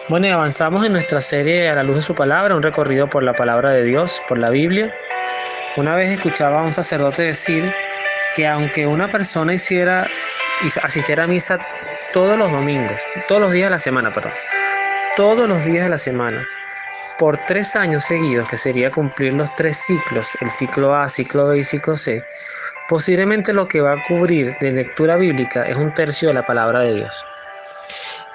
Bueno, y avanzamos en nuestra serie A la luz de su palabra, un recorrido por la palabra de Dios, por la Biblia. Una vez escuchaba a un sacerdote decir que aunque una persona asistiera a misa todos los domingos, todos los días de la semana, perdón, todos los días de la semana, por 3 años seguidos, que sería cumplir los 3 ciclos, el ciclo A, ciclo B y ciclo C, posiblemente lo que va a cubrir de lectura bíblica es un tercio de la palabra de Dios.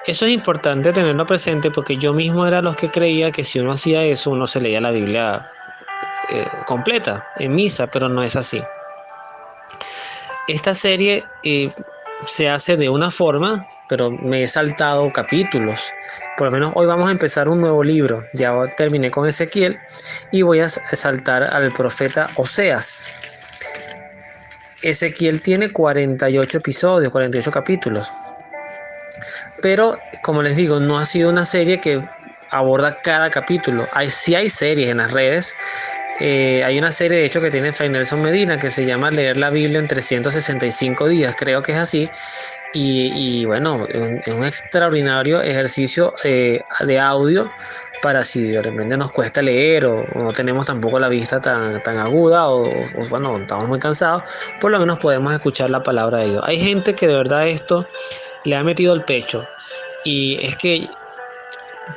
Eso es importante tenerlo presente porque yo mismo era los que creía que si uno hacía eso, uno se leía la Biblia completa en misa, pero no es así. Esta serie se hace de una forma, pero me he saltado capítulos. Por lo menos hoy vamos a empezar un nuevo libro. Ya terminé con Ezequiel y voy a saltar al profeta Oseas. Ezequiel tiene 48 episodios, 48 capítulos. Pero, como les digo, no ha sido una serie que aborda cada capítulo. Sí hay series en las redes. Hay una serie, de hecho, que tiene Fray Nelson Medina, que se llama Leer la Biblia en 365 días, creo que es así. Y bueno, es un extraordinario ejercicio de audio para si de repente nos cuesta leer o no tenemos tampoco la vista tan aguda bueno, estamos muy cansados, por lo menos podemos escuchar la palabra de Dios. Hay gente que de verdad esto le ha metido el pecho y es que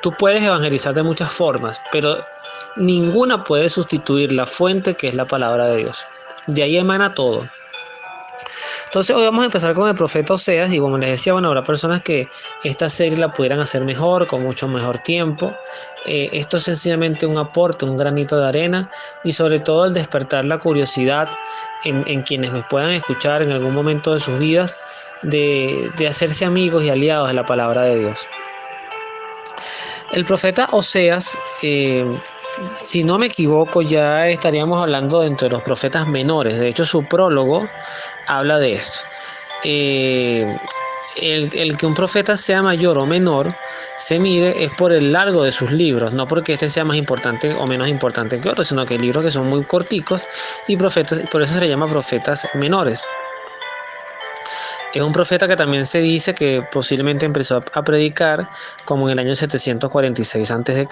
tú puedes evangelizar de muchas formas, pero ninguna puede sustituir la fuente que es la palabra de Dios. De ahí emana todo. Entonces hoy vamos a empezar con el profeta Oseas y como les decía, bueno, habrá personas que esta serie la pudieran hacer mejor, con mucho mejor tiempo. Esto es sencillamente un aporte, un granito de arena y sobre todo el despertar la curiosidad en quienes me puedan escuchar en algún momento de sus vidas de hacerse amigos y aliados de la palabra de Dios. El profeta Oseas, si no me equivoco, ya estaríamos hablando dentro de los profetas menores. De hecho, su prólogo habla de esto. El que un profeta sea mayor o menor se mide es por el largo de sus libros, no porque este sea más importante o menos importante que otros, sino que hay libros que son muy corticos y profetas, por eso se le llama profetas menores. Es un profeta que también se dice que posiblemente empezó a predicar como en el año 746 a.C.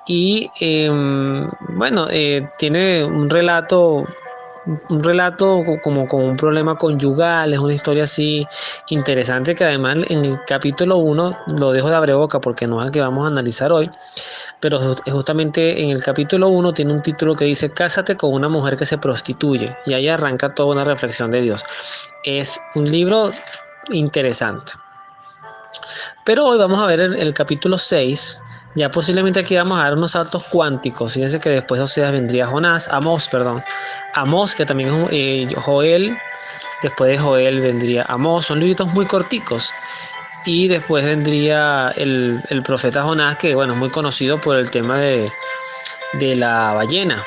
Y bueno, tiene un relato como con un problema conyugal, es una historia así interesante que además en el capítulo 1 lo dejo de abreboca porque no es el que vamos a analizar hoy, pero justamente en el capítulo 1 tiene un título que dice Cásate con una mujer que se prostituye y ahí arranca toda una reflexión de Dios. Es un libro interesante. Pero hoy vamos a ver el capítulo 6. Ya posiblemente aquí vamos a dar unos saltos cuánticos. Fíjense que después de Oseas vendría Amós, que también es Joel. Después de Joel vendría Amós. Son libritos muy corticos. Y después vendría el profeta Jonás, que bueno, es muy conocido por el tema de la ballena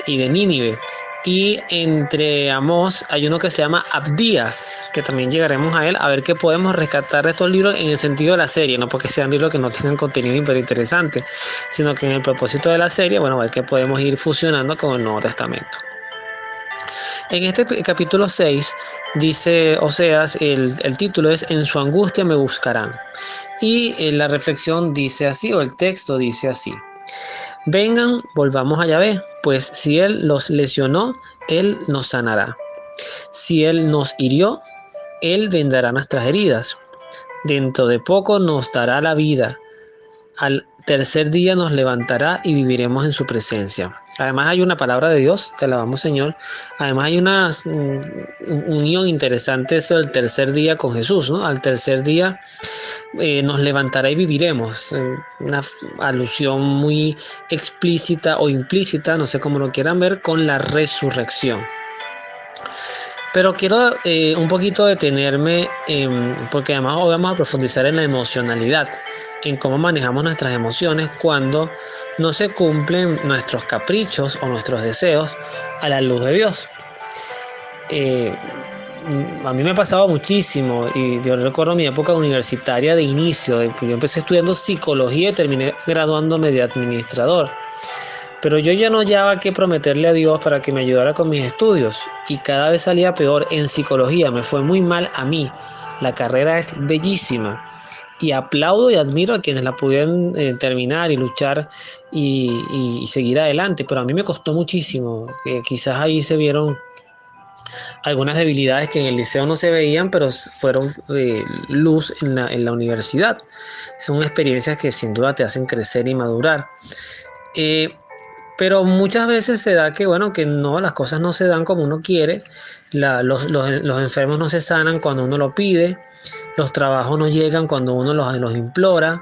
y de Nínive. Y entre Amós hay uno que se llama Abdías, que también llegaremos a él, a ver qué podemos rescatar de estos libros en el sentido de la serie, no porque sean libros que no tengan contenido interesante, sino que en el propósito de la serie, bueno, a ver qué podemos ir fusionando con el Nuevo Testamento. En este capítulo 6 dice Oseas, el título es En su angustia me buscarán. Y la reflexión dice así, o el texto dice así. Vengan, volvamos a Yahvé, pues si Él los lesionó, Él nos sanará. Si Él nos hirió, Él vendará nuestras heridas. Dentro de poco nos dará la vida. Al tercer día nos levantará y viviremos en su presencia. Además hay una palabra de Dios, te alabamos Señor. Además hay una unión interesante, eso del tercer día con Jesús, ¿no? Al tercer día nos levantará y viviremos. Una alusión muy explícita o implícita, no sé cómo lo quieran ver, con la resurrección. Pero quiero un poquito detenerme, porque además hoy vamos a profundizar en la emocionalidad, en cómo manejamos nuestras emociones cuando no se cumplen nuestros caprichos o nuestros deseos a la luz de Dios. A mí me ha pasado muchísimo y yo recuerdo mi época universitaria de inicio, yo empecé estudiando psicología y terminé graduándome de administrador. Pero yo ya no hallaba qué prometerle a Dios para que me ayudara con mis estudios y cada vez salía peor en psicología, me fue muy mal a mí. La carrera es bellísima, y aplaudo y admiro a quienes la pudieron terminar y luchar y seguir adelante, pero a mí me costó muchísimo, que quizás ahí se vieron algunas debilidades que en el liceo no se veían, pero fueron luz en la universidad. Son experiencias que sin duda te hacen crecer y madurar. Eh, pero muchas veces se da que, bueno, que no, las cosas no se dan como uno quiere, los enfermos no se sanan cuando uno lo pide, los trabajos no llegan cuando uno los implora,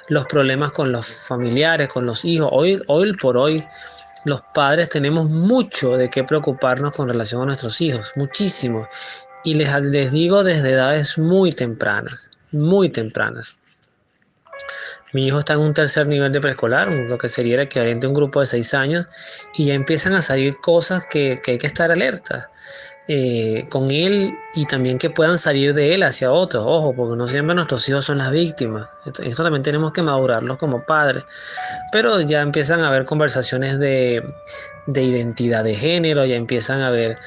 los problemas con los familiares, con los hijos. Hoy por hoy, los padres tenemos mucho de qué preocuparnos con relación a nuestros hijos, muchísimo. Y les digo desde edades muy tempranas, muy tempranas. Mi hijo está en un tercer nivel de preescolar, lo que sería el equivalente a un grupo de 6 años, y ya empiezan a salir cosas que hay que estar alerta con él y también que puedan salir de él hacia otros. Ojo, porque no siempre nuestros hijos son las víctimas. Esto también tenemos que madurarlos como padres. Pero ya empiezan a haber conversaciones de identidad de género, ya empiezan a haber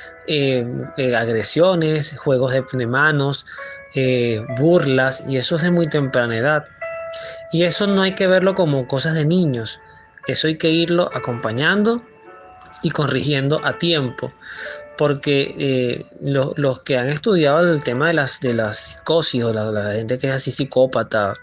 agresiones, juegos de manos, burlas, y eso es de muy temprana edad. Y eso no hay que verlo como cosas de niños, eso hay que irlo acompañando y corrigiendo a tiempo, porque los que han estudiado el tema de la psicosis o la gente que es así psicópata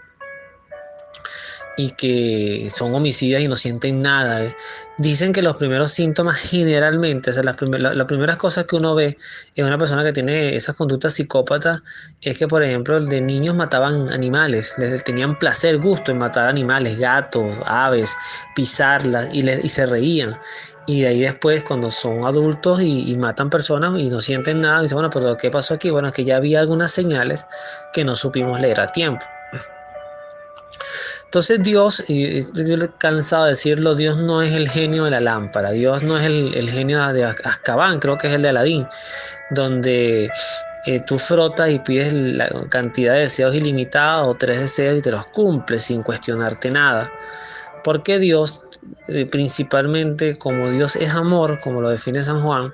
y que son homicidas y no sienten nada. Dicen que los primeros síntomas generalmente, o sea, las primeras cosas que uno ve en una persona que tiene esas conductas psicópatas es que, por ejemplo, de niños mataban animales, tenían placer, gusto en matar animales, gatos, aves, pisarlas y se reían. Y de ahí después, cuando son adultos y matan personas y no sienten nada, dicen, bueno, pero ¿qué pasó aquí? Bueno, es que ya había algunas señales que no supimos leer a tiempo. Entonces Dios, y yo he cansado de decirlo, Dios no es el genio de la lámpara, Dios no es el genio de Azkaban, creo que es el de Aladín, donde tú frotas y pides la cantidad de deseos ilimitados o 3 deseos y te los cumples sin cuestionarte nada. Porque Dios, principalmente como Dios es amor, como lo define San Juan,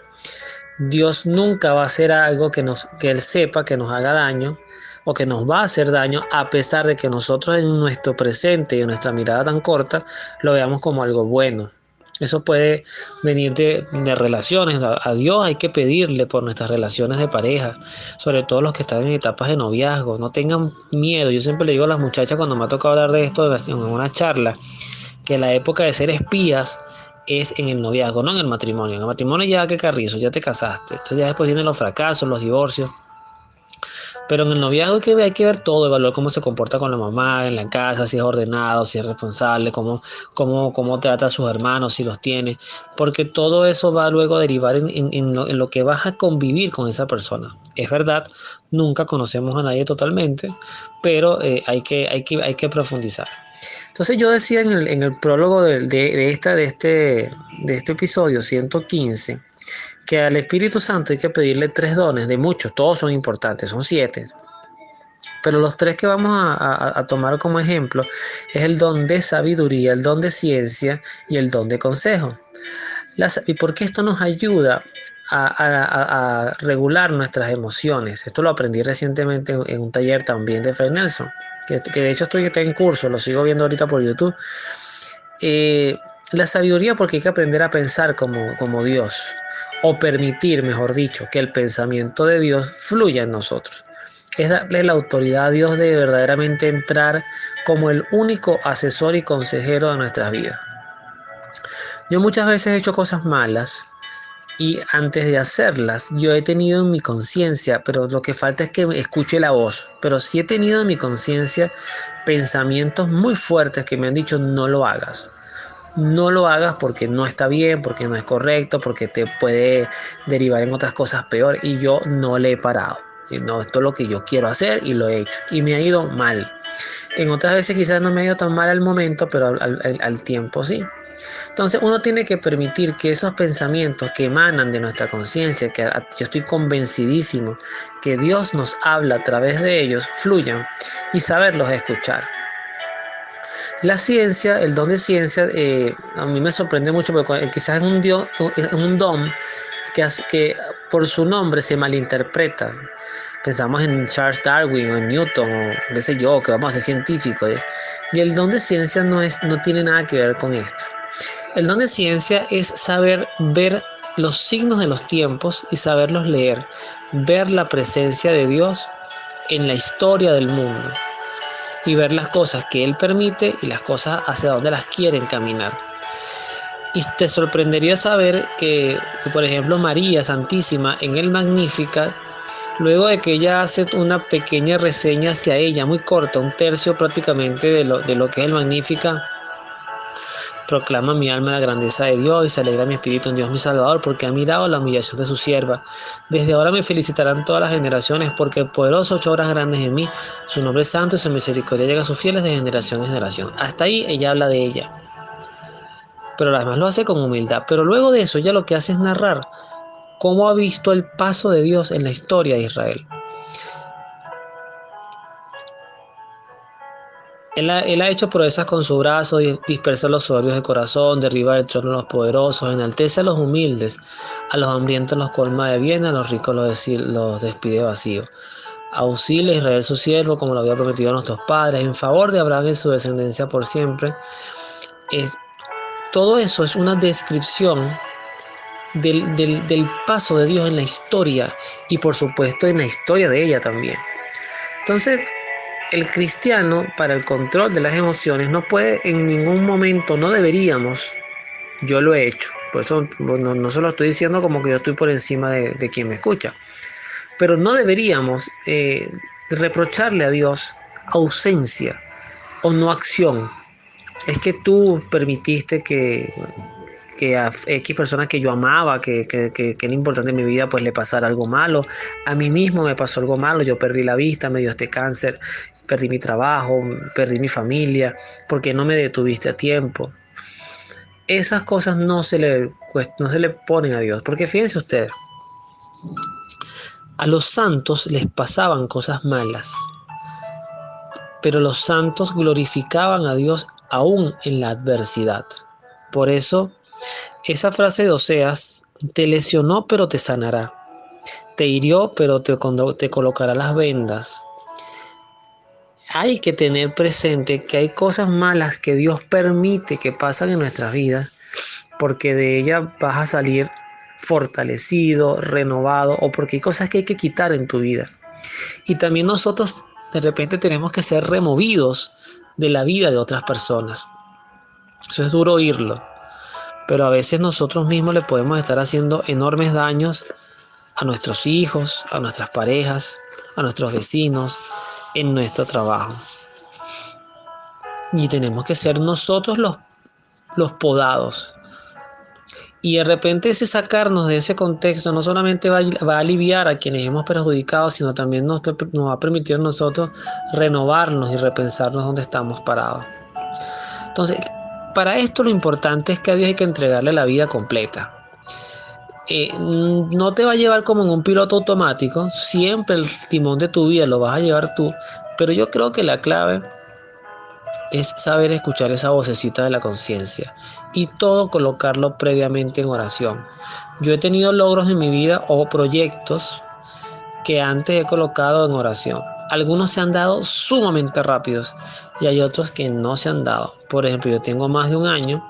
Dios nunca va a hacer algo que Él sepa que nos haga daño o que nos va a hacer daño, a pesar de que nosotros en nuestro presente y en nuestra mirada tan corta lo veamos como algo bueno. Eso puede venir de relaciones. A Dios hay que pedirle por nuestras relaciones de pareja, sobre todo los que están en etapas de noviazgo. No tengan miedo. Yo siempre le digo a las muchachas cuando me ha tocado hablar de esto en una charla, que la época de ser espías es en el noviazgo, no en el matrimonio. En el matrimonio ya que carrizo, ya te casaste. Entonces ya después vienen los fracasos, los divorcios. Pero en el noviazgo hay que ver todo, evaluar cómo se comporta con la mamá en la casa, si es ordenado, si es responsable, cómo trata a sus hermanos, si los tiene, porque todo eso va luego a derivar en lo que vas a convivir con esa persona. Es verdad, nunca conocemos a nadie totalmente, pero hay que profundizar. Entonces yo decía en el prólogo de este episodio 115, que al Espíritu Santo hay que pedirle 3 dones, de muchos, todos son importantes, son 7. Pero los 3 que vamos a tomar como ejemplo es el don de sabiduría, el don de ciencia y el don de consejo. ¿Y por qué esto nos ayuda a regular nuestras emociones? Esto lo aprendí recientemente en un taller también de Fray Nelson, que de hecho estoy en curso, lo sigo viendo ahorita por YouTube. La sabiduría, porque hay que aprender a pensar como Dios, o permitir, mejor dicho, que el pensamiento de Dios fluya en nosotros. Es darle la autoridad a Dios de verdaderamente entrar como el único asesor y consejero de nuestras vidas. Yo muchas veces he hecho cosas malas y antes de hacerlas yo he tenido en mi conciencia, pero lo que falta es que me escuche la voz, pero sí he tenido en mi conciencia pensamientos muy fuertes que me han dicho no lo hagas. No lo hagas porque no está bien, porque no es correcto, porque te puede derivar en otras cosas peor, y yo no le he parado. Y no, esto es lo que yo quiero hacer y lo he hecho. Y me ha ido mal. En otras veces quizás no me ha ido tan mal al momento, pero al tiempo sí. Entonces uno tiene que permitir que esos pensamientos que emanan de nuestra conciencia, que yo estoy convencidísimo que Dios nos habla a través de ellos, fluyan y saberlos escuchar. La ciencia, el don de ciencia, a mí me sorprende mucho porque quizás es un don que por su nombre se malinterpreta. Pensamos en Charles Darwin o en Newton o qué sé yo, que vamos a ser científicos. Y el don de ciencia no tiene nada que ver con esto. El don de ciencia es saber ver los signos de los tiempos y saberlos leer, ver la presencia de Dios en la historia del mundo y ver las cosas que Él permite y las cosas hacia donde las quiere caminar. Y te sorprendería saber que, por ejemplo, María Santísima en el Magnificat, luego de que ella hace una pequeña reseña hacia ella, muy corta, un tercio prácticamente de lo que es el Magnificat, proclama mi alma la grandeza de Dios y se alegra mi espíritu en Dios mi Salvador, porque ha mirado la humillación de su sierva. Desde ahora me felicitarán todas las generaciones, porque el poderoso ha hecho obras grandes en mí. Su nombre es santo y su misericordia llega a sus fieles de generación en generación. Hasta ahí ella habla de ella, pero además lo hace con humildad. Pero luego de eso ella lo que hace es narrar cómo ha visto el paso de Dios en la historia de Israel. Él ha hecho proezas con su brazo, dispersa a los soberbios de corazón, derriba el trono a los poderosos, enaltece a los humildes, a los hambrientos los colma de bien, a los ricos los despide vacíos. Auxilia a Israel su siervo, como lo había prometido a nuestros padres, en favor de Abraham y su descendencia por siempre. Todo eso es una descripción del paso de Dios en la historia y por supuesto en la historia de ella también. Entonces, el cristiano, para el control de las emociones, no puede en ningún momento, no deberíamos, yo lo he hecho, por eso no se lo estoy diciendo como que yo estoy por encima de quien me escucha, pero no deberíamos reprocharle a Dios ausencia o no acción. Es que tú permitiste que a X personas que yo amaba, que era importante en mi vida, pues le pasara algo malo. A mí mismo me pasó algo malo, yo perdí la vista, me dio este cáncer, perdí mi trabajo, perdí mi familia, porque no me detuviste a tiempo. Esas cosas no se le ponen a Dios, porque fíjense ustedes, a los santos les pasaban cosas malas, pero los santos glorificaban a Dios aún en la adversidad. Por eso, esa frase de Oseas, te lesionó pero te sanará, te hirió pero te colocará las vendas. Hay que tener presente que hay cosas malas que Dios permite que pasen en nuestras vidas, porque de ellas vas a salir fortalecido, renovado, o porque hay cosas que hay que quitar en tu vida. Y también nosotros de repente tenemos que ser removidos de la vida de otras personas. Eso es duro oírlo, pero a veces nosotros mismos le podemos estar haciendo enormes daños a nuestros hijos, a nuestras parejas, a nuestros vecinos, en nuestro trabajo. Y tenemos que ser nosotros los podados. Y de repente ese sacarnos de ese contexto no solamente va a aliviar a quienes hemos perjudicado, sino también nos va a permitir a nosotros renovarnos y repensarnos dónde estamos parados. Entonces, para esto lo importante es que a Dios hay que entregarle la vida completa. No te va a llevar como en un piloto automático, siempre el timón de tu vida lo vas a llevar tú, pero yo creo que la clave es saber escuchar esa vocecita de la conciencia y todo colocarlo previamente en oración. Yo he tenido logros en mi vida o proyectos que antes he colocado en oración. Algunos se han dado sumamente rápidos y hay otros que no se han dado. Por ejemplo, yo tengo más de un año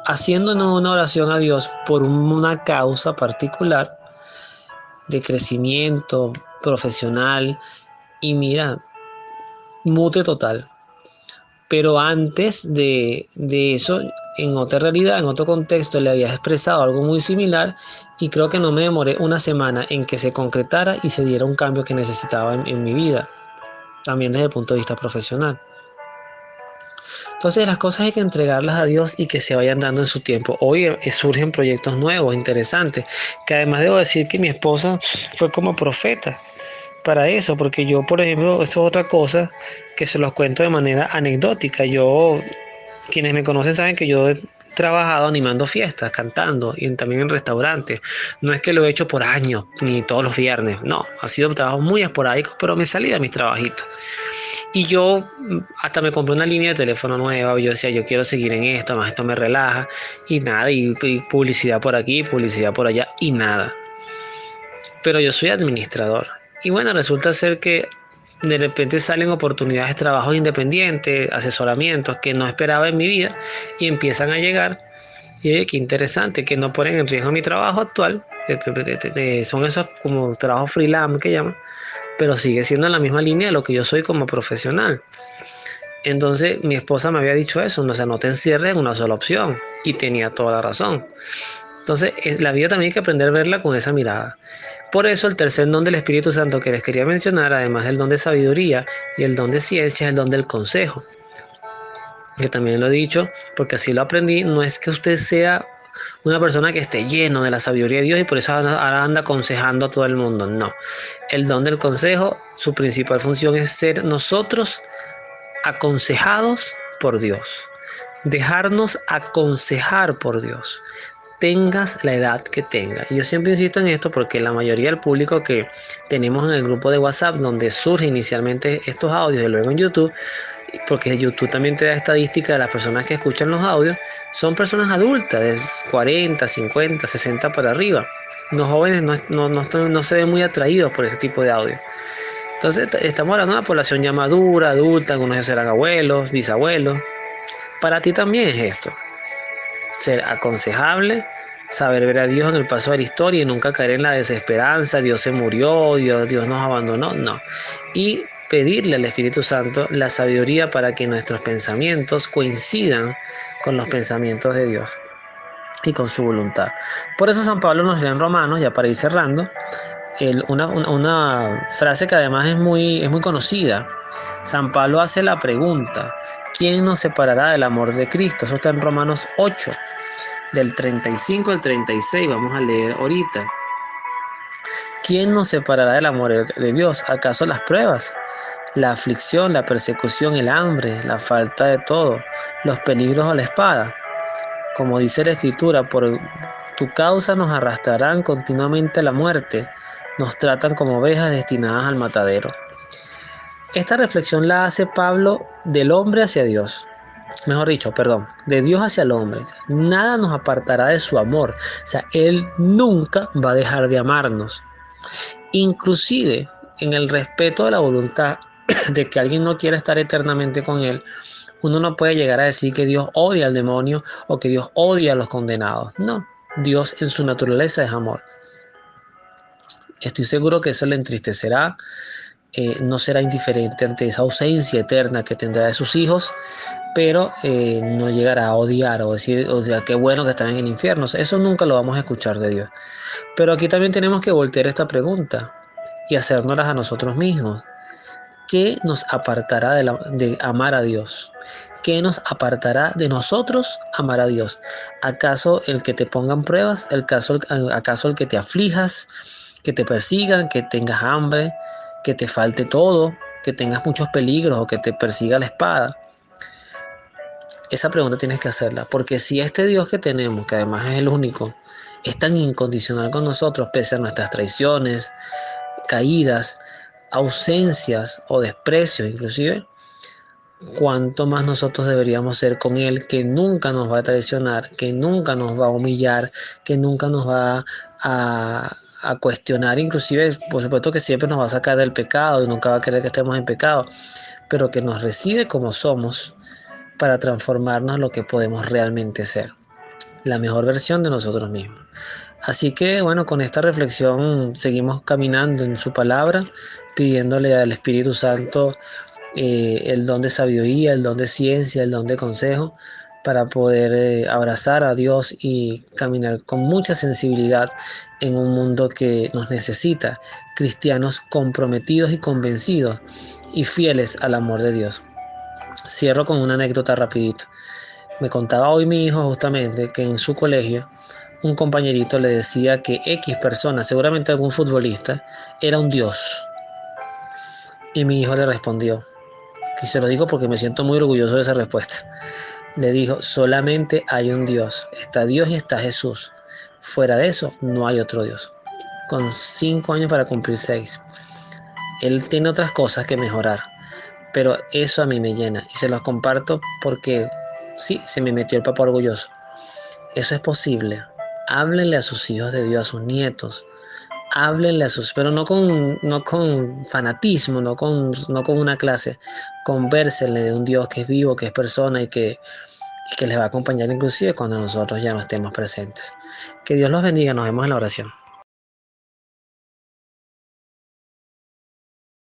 haciéndonos una oración a Dios por una causa particular de crecimiento profesional y mira, mute total. Pero antes de eso, en otra realidad, en otro contexto, le había expresado algo muy similar y creo que no me demoré una semana en que se concretara y se diera un cambio que necesitaba en mi vida, también desde el punto de vista profesional. Entonces las cosas hay que entregarlas a Dios y que se vayan dando en su tiempo. Hoy surgen proyectos nuevos, interesantes, que además debo decir que mi esposa fue como profeta para eso, porque yo, por ejemplo, esto es otra cosa que se los cuento de manera anecdótica. Quienes me conocen saben que yo he trabajado animando fiestas, cantando y también en restaurantes. No es que lo he hecho por años, ni todos los viernes, no, ha sido trabajos muy esporádicos, pero me salí de mis trabajitos. Y yo hasta me compré una línea de teléfono nueva, yo decía, yo quiero seguir en esto, además esto me relaja, y nada, y publicidad por aquí, publicidad por allá, y nada. Pero yo soy administrador. Y bueno, resulta ser que de repente salen oportunidades de trabajo independientes, asesoramientos que no esperaba en mi vida y empiezan a llegar. Y oye, qué interesante, que no ponen en riesgo mi trabajo actual. Son esos como trabajos freelance que llaman, pero sigue siendo en la misma línea de lo que yo soy como profesional. Entonces mi esposa me había dicho eso, no, o sea, no te encierres en una sola opción. Y tenía toda la razón. Entonces la vida también hay que aprender a verla con esa mirada. Por eso el tercer don del Espíritu Santo que les quería mencionar, además del don de sabiduría y el don de ciencia, es el don del consejo. Que también lo he dicho, porque así lo aprendí, no es que usted sea una persona que esté lleno de la sabiduría de Dios y por eso ahora anda aconsejando a todo el mundo. No, el don del consejo, su principal función es ser nosotros aconsejados por Dios, dejarnos aconsejar por Dios, tengas la edad que tengas. Y yo siempre insisto en esto porque la mayoría del público que tenemos en el grupo de WhatsApp, donde surge inicialmente estos audios y luego en YouTube, porque YouTube también te da estadística de las personas que escuchan los audios, son personas adultas de 40, 50, 60 para arriba. Los jóvenes no se ven muy atraídos por este tipo de audio. Entonces estamos hablando de una población ya madura, adulta, algunos ya serán abuelos, bisabuelos. Para ti también es esto, ser aconsejable, saber ver a Dios en el paso de la historia y nunca caer en la desesperanza, Dios se murió, Dios nos abandonó, no. Y pedirle al Espíritu Santo la sabiduría para que nuestros pensamientos coincidan con los pensamientos de Dios y con su voluntad. Por eso San Pablo nos lee en Romanos, ya para ir cerrando, una frase que además es muy conocida. San Pablo hace la pregunta: ¿quién nos separará del amor de Cristo? Eso está en Romanos 8, del 35 al 36. Vamos a leer ahorita. ¿Quién nos separará del amor de Dios? ¿Acaso las pruebas, la aflicción, la persecución, el hambre, la falta de todo, los peligros o la espada? Como dice la Escritura, por tu causa nos arrastrarán continuamente a la muerte, nos tratan como ovejas destinadas al matadero. Esta reflexión la hace Pablo del hombre hacia Dios. Mejor dicho, perdón, de Dios hacia el hombre. Nada nos apartará de su amor. O sea, Él nunca va a dejar de amarnos. Inclusive en el respeto de la voluntad de que alguien no quiera estar eternamente con Él, uno no puede llegar a decir que Dios odia al demonio o que Dios odia a los condenados. No, Dios en su naturaleza es amor. Estoy seguro que eso le entristecerá, no será indiferente ante esa ausencia eterna que tendrá de sus hijos, pero no llegará a odiar o decir, o sea, qué bueno que están en el infierno. O sea, eso nunca lo vamos a escuchar de Dios. Pero aquí también tenemos que voltear esta pregunta y hacérnoslas a nosotros mismos. ¿Qué nos apartará de amar a Dios? ¿Qué nos apartará de nosotros amar a Dios? ¿Acaso el que te pongan pruebas? ¿Acaso el que te aflijas? ¿Que te persigan? ¿Que tengas hambre? ¿Que te falte todo? ¿Que tengas muchos peligros o que te persiga la espada? Esa pregunta tienes que hacerla, porque si este Dios que tenemos, que además es el único, es tan incondicional con nosotros, pese a nuestras traiciones, caídas, ausencias o desprecios inclusive, cuánto más nosotros deberíamos ser con Él, que nunca nos va a traicionar, que nunca nos va a humillar, que nunca nos va a cuestionar, inclusive por supuesto que siempre nos va a sacar del pecado y nunca va a querer que estemos en pecado, pero que nos recibe como somos para transformarnos lo que podemos realmente ser, la mejor versión de nosotros mismos. Así que bueno, con esta reflexión seguimos caminando en su palabra, pidiéndole al Espíritu Santo el don de sabiduría, el don de ciencia, el don de consejo, para poder abrazar a Dios y caminar con mucha sensibilidad en un mundo que nos necesita, cristianos comprometidos y convencidos y fieles al amor de Dios. Cierro con una anécdota rapidito. Me contaba hoy mi hijo justamente que en su colegio un compañerito le decía que X persona, seguramente algún futbolista, era un dios. Y mi hijo le respondió, y se lo digo porque me siento muy orgulloso de esa respuesta. Le dijo, solamente hay un Dios. Está Dios y está Jesús. Fuera de eso, no hay otro Dios. Con 5 años para cumplir 6. Él tiene otras cosas que mejorar, pero eso a mí me llena. Y se los comparto porque sí, se me metió el papá orgulloso. Eso es posible. Háblenle a sus hijos de Dios, a sus nietos. háblenle a sus, pero no con fanatismo, no con una clase, convérsenle de un Dios que es vivo, que es persona y que les va a acompañar inclusive cuando nosotros ya no estemos presentes. Que Dios los bendiga, nos vemos en la oración.